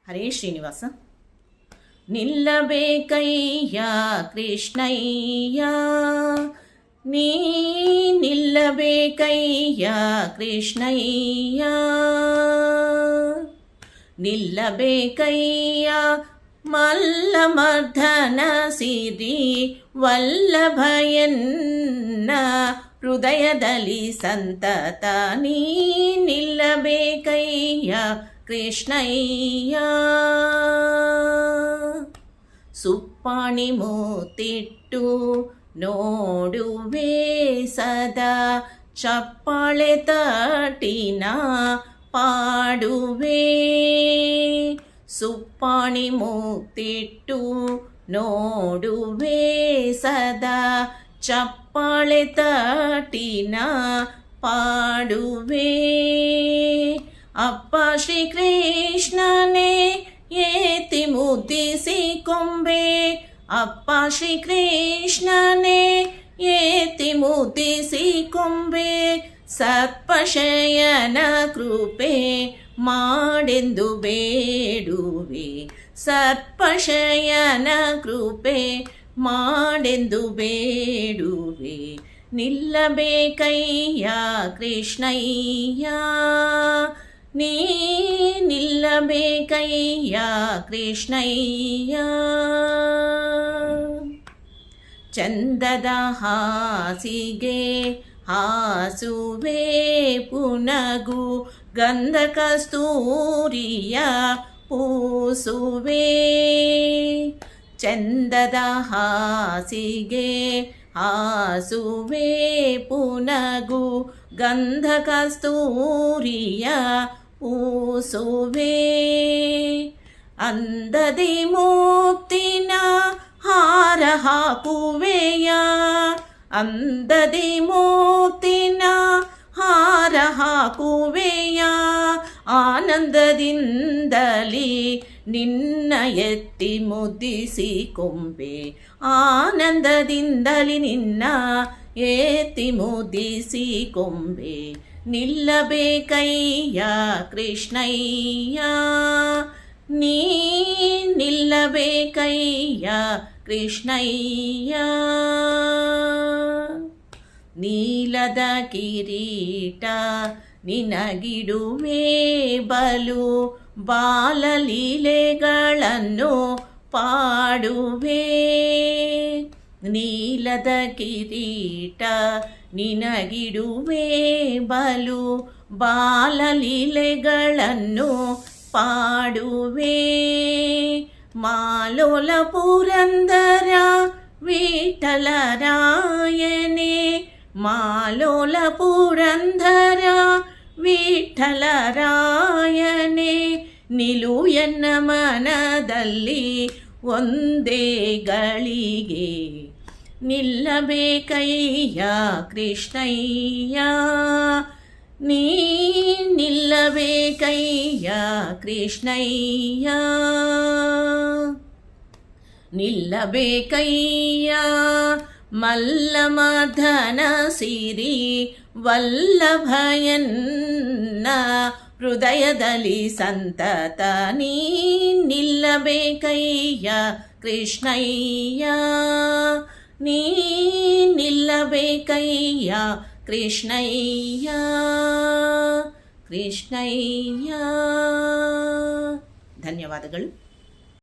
ಹರೇ ಶ್ರೀನಿವಾಸ. ನಿಲ್ಲಬೇಕಯ್ಯ ಕೃಷ್ಣಯ್ಯ, ನೀ ನಿಲ್ಲಬೇಕಯ್ಯ ಕೃಷ್ಣಯ್ಯ, ನಿಲ್ಲಬೇಕಯ್ಯ ಮಲ್ಲಮರ್ಧನ ಸಿರಿ ವಲ್ಲಭಯನ್ನ ಹೃದಯದಲ್ಲಿ ಸಂತತ ನೀ ನಿಲ್ಲಬೇಕಯ್ಯ ಕೃಷ್ಣಯ್ಯ. ಸುಪ್ಪಾಣಿ ಮೂತಿಟ್ಟು ನೋಡುವೆ ಸದಾ, ಚಪ್ಪಾಳೆ ತಟ್ಟಿನ ಪಾಡುವೆ. ಸುಪ್ಪಾಣಿ ಮೂತಿಟ್ಟು ನೋಡುವೆ ಸದಾ, ಚಪ್ಪಾಳೆ ತಟ್ಟಿನ ಪಾಡುವೆ. ಅಪ್ಪ ಶ್ರೀಕೃಷ್ಣನೇ ಏತಿ ಮುದ್ದಿಸಿ ಕೊಂಬೆ, ಅಪ್ಪ ಶ್ರೀಕೃಷ್ಣನೇ ಏತಿ ಮುದ್ದಿಸಿ ಕೊಂಬೆ. ಸತ್ಪಶಯನ ಕೃಪೆ ಮಾಡೆಂದು ಬೇಡುವೆ, ಸತ್ಪಶಯನ ಕೃಪೆ ಮಾಡೆಂದು ಬೇಡುವೆ. ನಿಲ್ಲಬೇಕಯ್ಯ ಕೃಷ್ಣಯ್ಯ, ನೀ ನಿಲ್ಲಬೇಕಯ್ಯ ಕೃಷ್ಣಯ್ಯ. ಚಂದದ ಹಾಸಿಗೆ ಹಾಸುವೆ ಪುನಗು, ಗಂಧ ಕಸ್ತೂರಿಯ ಪೂಸುವೆ. ಚಂದದ ಹಾಸಿಗೆ ಹಾಸುವೆ ಪುನಗು, ಗಂಧ ಕಸ್ತೂರಿಯ ಪೂಸುವೆ. ಅಂದದಿ ಮುತ್ತಿನ ಹಾರ ಹಾಕುವೆಯ, ಅಂದದಿ ಮುತ್ತಿನ ಹಾರ ಹಾಕುವೆಯ. ಆನಂದದಿಂದಲಿ ನಿನ್ನ ಎತ್ತಿ ಮುದ್ದಿಸಿ ಕೊಂಬೆ, ಆನಂದದಿಂದಲಿ ನಿನ್ನ ಎತ್ತಿ ಮುದ್ದಿಸಿ ಕೊಂಬೆ. ನಿಲ್ಲಬೇಕಯ್ಯ ಕೃಷ್ಣಯ್ಯ, ನೀ ನಿಲ್ಲಬೇಕಯ್ಯ ಕೃಷ್ಣಯ್ಯ. ನೀಲದ ಕಿರೀಟ ನಿನಗಿಡುವೆ ಬಲು, ಬಾಲಲೀಲೆಗಳನ್ನು ಪಾಡುವೆ. ನೀಲದ ಕಿರೀಟ ನಿನಗಿಡುವೆ ಬಲು, ಬಾಲಲೀಲೆಗಳನ್ನು ಪಾಡುವೆ. ಮಾಲೋಲ ಪುರಂದರ ವಿಠಲರಾಯನೇ, ಮಾಲೋಲ ಪುರಂದರ ವಿಠಲರಾಯನೇ. ನಿಲು ಎನ್ನ ಮನದಲ್ಲಿ ಒಂದೇ ಗಳಿಗೆ, ನಿಲ್ಲಬೇಕಯ್ಯ ಕೃಷ್ಣಯ್ಯ, ನೀ ನಿಲ್ಲಬೇಕಯ್ಯ ಕೃಷ್ಣಯ್ಯ. ನಿಲ್ಲಬೇಕಯ್ಯ ಮಲ್ಲಮರ್ಧನ ಸಿರಿ ವಲ್ಲಭಯನ್ನ ಹೃದಯದಲ್ಲಿ ಸಂತತ ನೀ ನಿಲ್ಲಬೇಕಯ್ಯ ಕೃಷ್ಣಯ್ಯ, ನೀ ನಿಲ್ಲಬೇಕಯ್ಯ ಕೃಷ್ಣಯ್ಯ ಕೃಷ್ಣಯ್ಯ. ಧನ್ಯವಾದಗಳು.